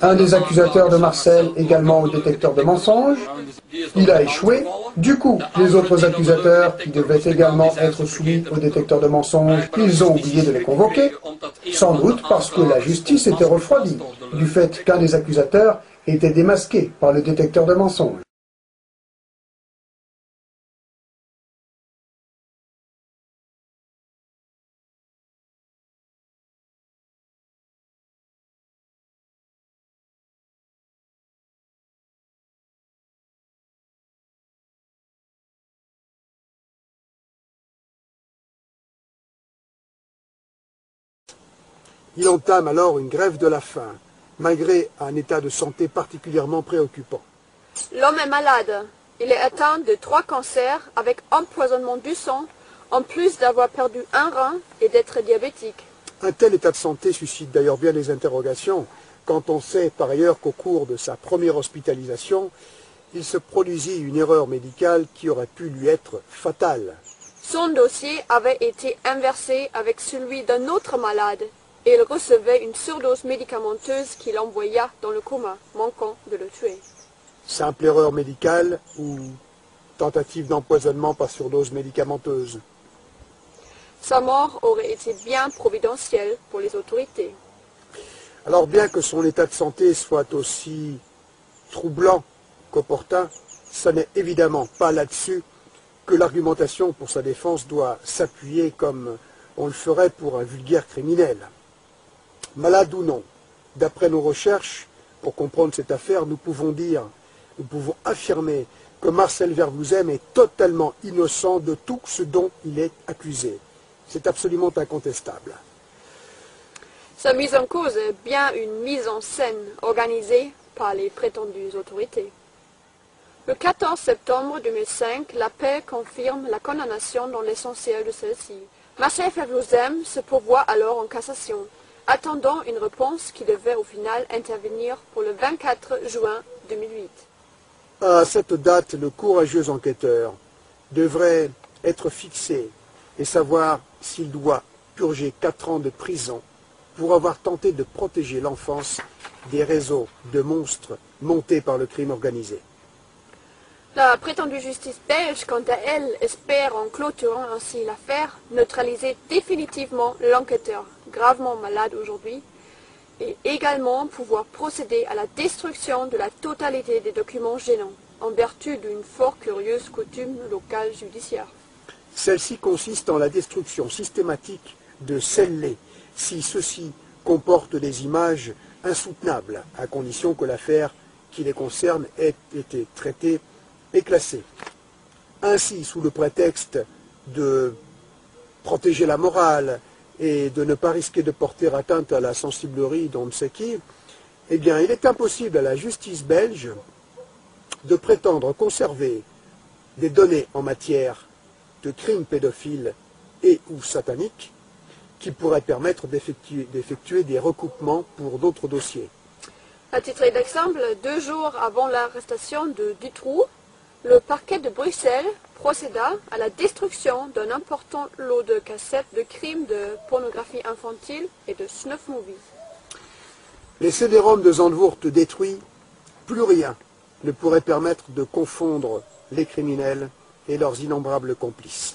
Un des accusateurs de Marcel également au détecteur de mensonges. Il a échoué. Du coup, les autres accusateurs, qui devaient également être soumis au détecteur de mensonges, ils ont oublié de les convoquer. Sans doute parce que la justice était refroidie, du fait qu'un des accusateurs était démasqué par le détecteur de mensonges. Il entame alors une grève de la faim, malgré un état de santé particulièrement préoccupant. L'homme est malade. Il est atteint de 3 cancers avec empoisonnement du sang, en plus d'avoir perdu un rein et d'être diabétique. Un tel état de santé suscite d'ailleurs bien des interrogations, quand on sait par ailleurs qu'au cours de sa première hospitalisation, il se produisit une erreur médicale qui aurait pu lui être fatale. Son dossier avait été inversé avec celui d'un autre malade, et il recevait une surdose médicamenteuse qui l'envoya dans le coma, manquant de le tuer. Simple erreur médicale ou tentative d'empoisonnement par surdose médicamenteuse? Sa mort aurait été bien providentielle pour les autorités. Alors bien que son état de santé soit aussi troublant qu'opportun, ce n'est évidemment pas là-dessus que l'argumentation pour sa défense doit s'appuyer comme on le ferait pour un vulgaire criminel. Malade ou non, d'après nos recherches, pour comprendre cette affaire, nous pouvons affirmer que Marcel Verwouzem est totalement innocent de tout ce dont il est accusé. C'est absolument incontestable. Sa mise en cause est bien une mise en scène organisée par les prétendues autorités. Le 14 septembre 2005, la paix confirme la condamnation dans l'essentiel de celle-ci. Marcel Verwouzem se pourvoit alors en cassation, attendant une réponse qui devait au final intervenir pour le 24 juin 2008. À cette date, le courageux enquêteur devrait être fixé et savoir s'il doit purger 4 ans de prison pour avoir tenté de protéger l'enfance des réseaux de monstres montés par le crime organisé. La prétendue justice belge, quant à elle, espère, en clôturant ainsi l'affaire, neutraliser définitivement l'enquêteur, gravement malade aujourd'hui, et également pouvoir procéder à la destruction de la totalité des documents gênants, en vertu d'une fort curieuse coutume locale judiciaire. Celle-ci consiste en la destruction systématique de scellés, si ceux-ci comportent des images insoutenables, à condition que l'affaire qui les concerne ait été traitée et classée. Ainsi, sous le prétexte de protéger la morale et de ne pas risquer de porter atteinte à la sensiblerie d'on ne sait qui, eh bien, il est impossible à la justice belge de prétendre conserver des données en matière de crimes pédophiles et ou sataniques qui pourraient permettre d'effectuer des recoupements pour d'autres dossiers. À titre d'exemple, 2 jours avant l'arrestation de Dutroux, le parquet de Bruxelles procéda à la destruction d'un important lot de cassettes de crimes de pornographie infantile et de snuff movies. Les CD-ROM de Zandvoort détruits, plus rien ne pourrait permettre de confondre les criminels et leurs innombrables complices.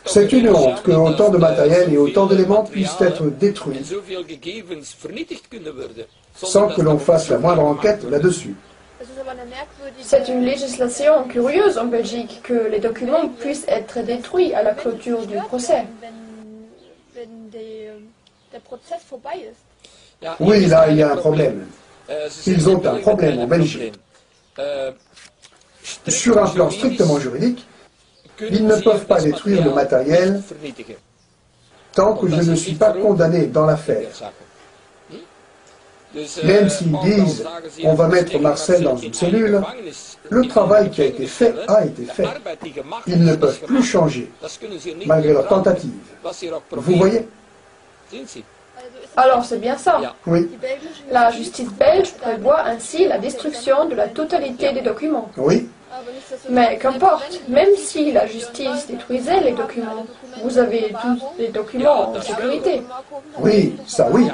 C'est une honte que autant de matériel et autant d'éléments puissent être détruits sans que l'on fasse la moindre enquête là-dessus. C'est une législation curieuse en Belgique que les documents puissent être détruits à la clôture du procès. Oui, là, il y a un problème. Ils ont un problème en Belgique. Sur un plan strictement juridique, ils ne peuvent pas détruire le matériel tant que je ne suis pas condamné dans l'affaire. Même s'ils disent « on va mettre Marcel dans une cellule », le travail qui a été fait a été fait. Ils ne peuvent plus changer, malgré leur tentative. Vous voyez? Alors c'est bien ça. Oui. La justice belge prévoit ainsi la destruction de la totalité des documents. Oui. Mais qu'importe, même si la justice détruisait les documents, vous avez tous les documents en sécurité. Oui, ça oui.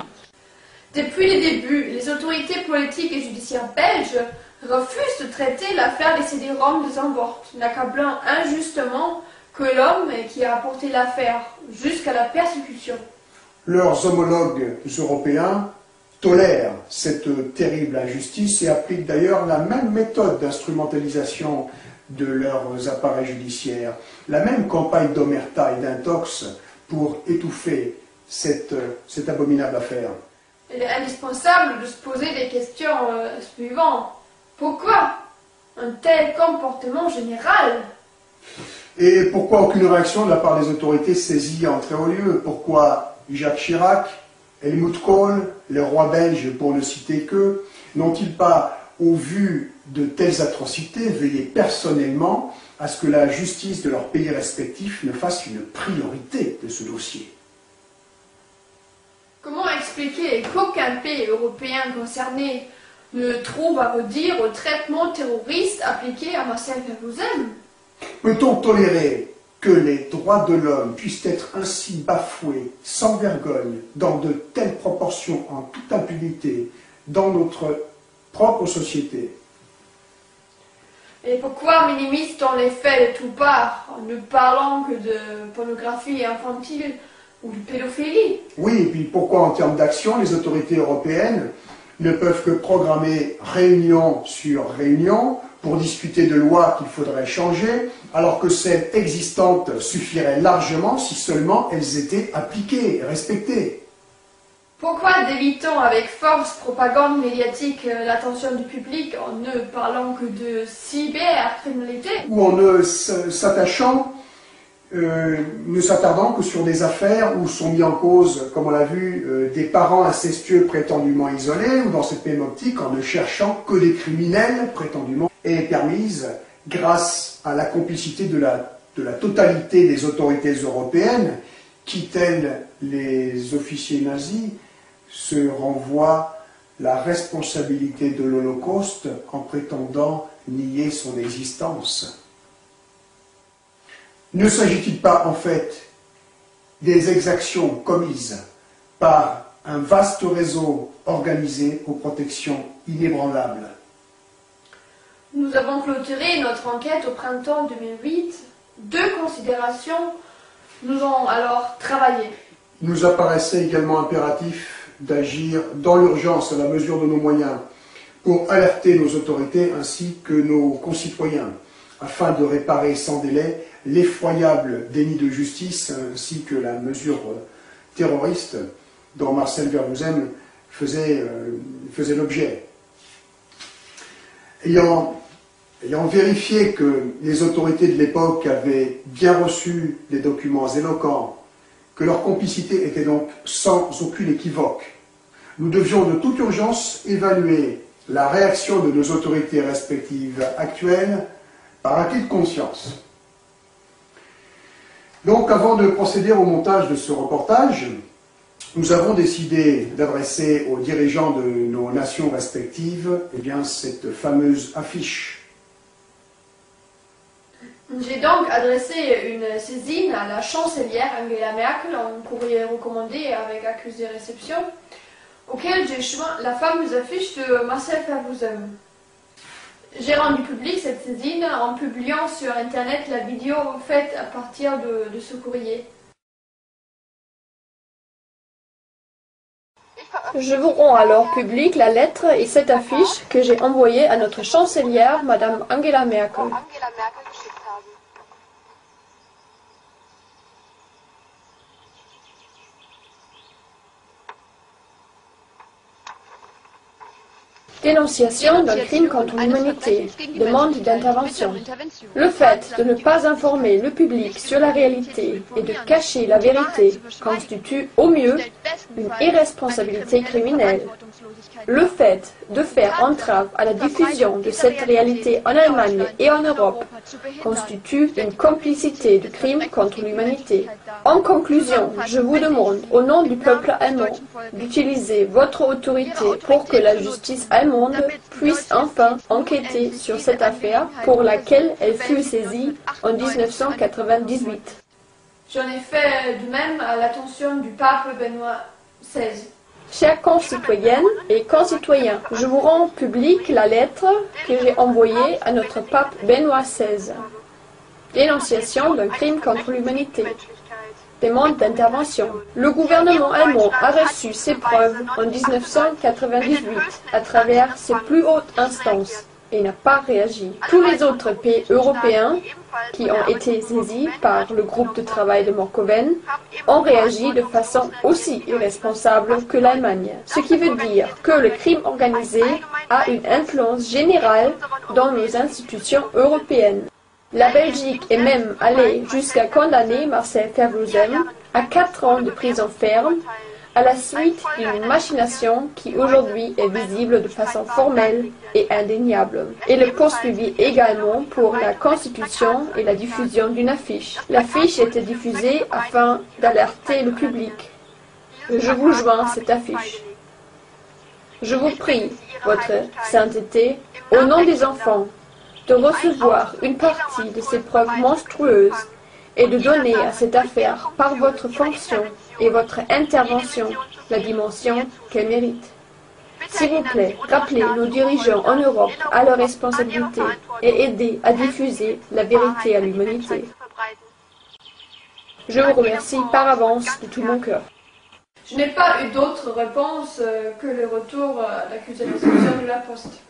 Depuis le début, les autorités politiques et judiciaires belges refusent de traiter l'affaire des CD-ROM de Zandvoort, n'accablant injustement que l'homme qui a apporté l'affaire jusqu'à la persécution. Leurs homologues européens tolèrent cette terrible injustice et appliquent d'ailleurs la même méthode d'instrumentalisation de leurs appareils judiciaires, la même campagne d'omerta et d'intox pour étouffer cette abominable affaire. Il est indispensable de se poser des questions suivantes. Pourquoi un tel comportement général? Et pourquoi aucune réaction de la part des autorités saisies en très haut lieu? Pourquoi Jacques Chirac, Helmut Kohl, les rois belges, pour ne citer qu'eux, n'ont-ils pas, au vu de telles atrocités, veillé personnellement à ce que la justice de leurs pays respectifs ne fasse une priorité de ce dossier? Comment expliquer qu'aucun pays européen concerné ne trouve à redire au traitement terroriste appliqué à Marcel Verwozen? Peut-on tolérer que les droits de l'homme puissent être ainsi bafoués, sans vergogne, dans de telles proportions, en toute impunité, dans notre propre société? Et pourquoi minimise-t-on les faits de tout part, en ne parlant que de pornographie infantile ou de pédophilie? Oui, et puis pourquoi en termes d'action, les autorités européennes ne peuvent que programmer réunion sur réunion pour discuter de lois qu'il faudrait changer, alors que celles existantes suffiraient largement si seulement elles étaient appliquées et respectées? Pourquoi dévie-t-on avec force propagande médiatique l'attention du public en ne parlant que de cybercriminalité? Ou en ne s'attardant que sur des affaires où sont mis en cause, comme on l'a vu, des parents incestueux prétendument isolés, ou dans cette même optique, en ne cherchant que des criminels prétendument, est permise grâce à la complicité de la totalité des autorités européennes qui, tels les officiers nazis, se renvoient la responsabilité de l'Holocauste en prétendant nier son existence. Ne s'agit-il pas en fait des exactions commises par un vaste réseau organisé aux protections inébranlables? Nous avons clôturé notre enquête au printemps 2008. Deux considérations nous ont alors travaillé. Il nous apparaissait également impératif d'agir dans l'urgence à la mesure de nos moyens pour alerter nos autorités ainsi que nos concitoyens afin de réparer sans délai l'effroyable déni de justice ainsi que la mesure terroriste dont Marcel Verwozen faisait l'objet. Ayant vérifié que les autorités de l'époque avaient bien reçu des documents éloquents, que leur complicité était donc sans aucune équivoque, nous devions de toute urgence évaluer la réaction de nos autorités respectives actuelles par acquis de conscience. Donc, avant de procéder au montage de ce reportage, nous avons décidé d'adresser aux dirigeants de nos nations respectives cette fameuse affiche. J'ai donc adressé une saisine à la chancelière Angela Merkel en courrier recommandé avec accusé de réception, auquel j'ai joint la fameuse affiche de Marcel Verwozen. J'ai rendu publique cette saisine en publiant sur Internet la vidéo faite à partir de ce courrier. Je vous rends alors publique la lettre et cette affiche que j'ai envoyée à notre chancelière, Madame Angela Merkel. Dénonciation d'un crime contre l'humanité, demande d'intervention. Le fait de ne pas informer le public sur la réalité et de cacher la vérité constitue au mieux une irresponsabilité criminelle. Le fait de faire entrave à la diffusion de cette réalité en Allemagne et en Europe constitue une complicité de crime contre l'humanité. En conclusion, je vous demande, au nom du peuple allemand, d'utiliser votre autorité pour que la justice allemande puisse enfin enquêter sur cette affaire pour laquelle elle fut saisie en 1998. J'en ai fait de même à l'attention du pape Benoît XVI. Chères concitoyennes et concitoyens, je vous rends publique la lettre que j'ai envoyée à notre pape Benoît XVI. Dénonciation d'un crime contre l'humanité. Demande d'intervention. Le gouvernement allemand a reçu ses preuves en 1998 à travers ses plus hautes instances et n'a pas réagi. Tous les autres pays européens qui ont été saisis par le groupe de travail de Morcoven ont réagi de façon aussi irresponsable que l'Allemagne. Ce qui veut dire que le crime organisé a une influence générale dans nos institutions européennes. La Belgique est même allée jusqu'à condamner Marcel Verwoezem à 4 ans de prison ferme à la suite d'une machination qui aujourd'hui est visible de façon formelle et indéniable. Et le poursuivit également pour la constitution et la diffusion d'une affiche. L'affiche était diffusée afin d'alerter le public. Je vous joins cette affiche. Je vous prie, votre sainteté, au nom des enfants, de recevoir une partie de ces preuves monstrueuses et de donner à cette affaire, par votre fonction et votre intervention, la dimension qu'elle mérite. S'il vous plaît, rappelez nos dirigeants en Europe à leurs responsabilités et aidez à diffuser la vérité à l'humanité. Je vous remercie par avance de tout mon cœur. Je n'ai pas eu d'autre réponse que le retour d'accusé d'instruction de la Poste.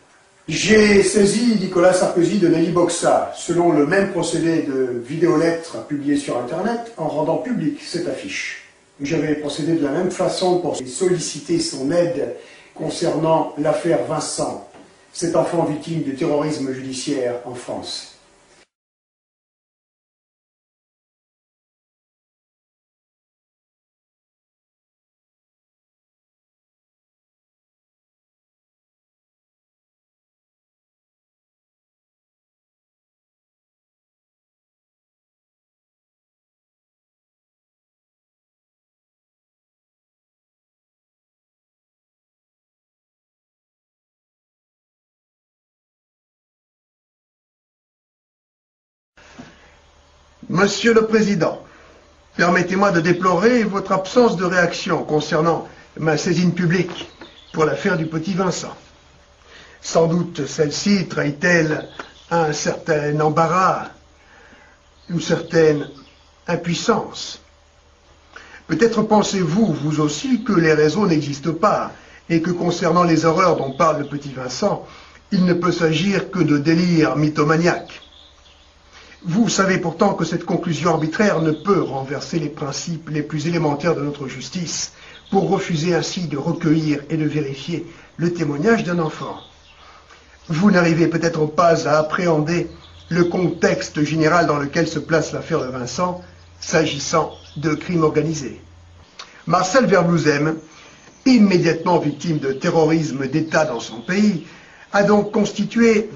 J'ai saisi Nicolas Sarkozy de Nelly Boxa, selon le même procédé de vidéolettre publié sur Internet, en rendant publique cette affiche. J'avais procédé de la même façon pour solliciter son aide concernant l'affaire Vincent, cet enfant victime de terrorisme judiciaire en France. Monsieur le Président, permettez-moi de déplorer votre absence de réaction concernant ma saisine publique pour l'affaire du petit Vincent. Sans doute celle-ci trahit-elle un certain embarras, une certaine impuissance. Peut-être pensez-vous, vous aussi, que les réseaux n'existent pas et que concernant les horreurs dont parle le petit Vincent, il ne peut s'agir que de délire mythomaniaque. Vous savez pourtant que cette conclusion arbitraire ne peut renverser les principes les plus élémentaires de notre justice pour refuser ainsi de recueillir et de vérifier le témoignage d'un enfant. Vous n'arrivez peut-être pas à appréhender le contexte général dans lequel se place l'affaire de Vincent s'agissant de crimes organisés. Marcel Verwoezem, immédiatement victime de terrorisme d'État dans son pays, a donc constitué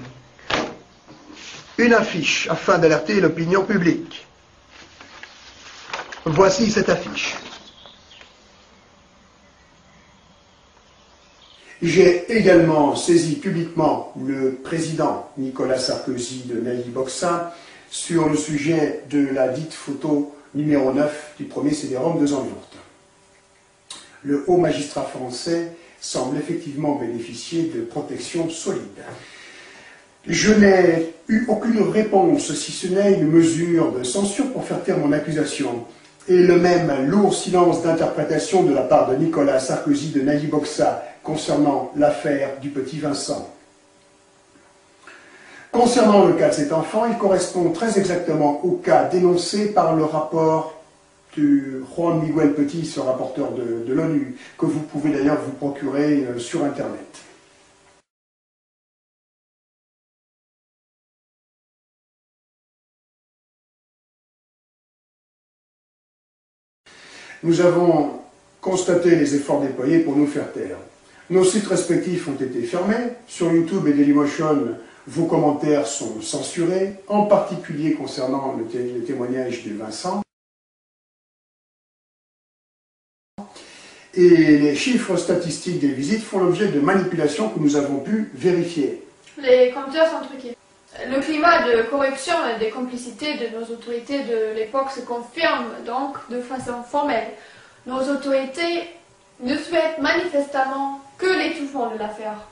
une affiche afin d'alerter l'opinion publique. Voici cette affiche. J'ai également saisi publiquement le président Nicolas Sarkozy de Nelly Boxa sur le sujet de la dite photo numéro 9 du premier CD-ROM de Zandvoort. Le haut magistrat français semble effectivement bénéficier de protection solide. Je n'ai eu aucune réponse, si ce n'est une mesure de censure pour faire taire mon accusation, et le même lourd silence d'interprétation de la part de Nicolas Sarkozy de Nelly Boxa concernant l'affaire du petit Vincent. Concernant le cas de cet enfant, il correspond très exactement au cas dénoncé par le rapport de Juan Miguel Petit, ce rapporteur de l'ONU, que vous pouvez d'ailleurs vous procurer sur Internet. Nous avons constaté les efforts déployés pour nous faire taire. Nos sites respectifs ont été fermés. Sur YouTube et Dailymotion, vos commentaires sont censurés, en particulier concernant le témoignage de Vincent. Et les chiffres statistiques des visites font l'objet de manipulations que nous avons pu vérifier. Les compteurs sont truqués. Le climat de corruption et de complicité de nos autorités de l'époque se confirme donc de façon formelle. Nos autorités ne souhaite manifestement que l'étouffement de l'affaire.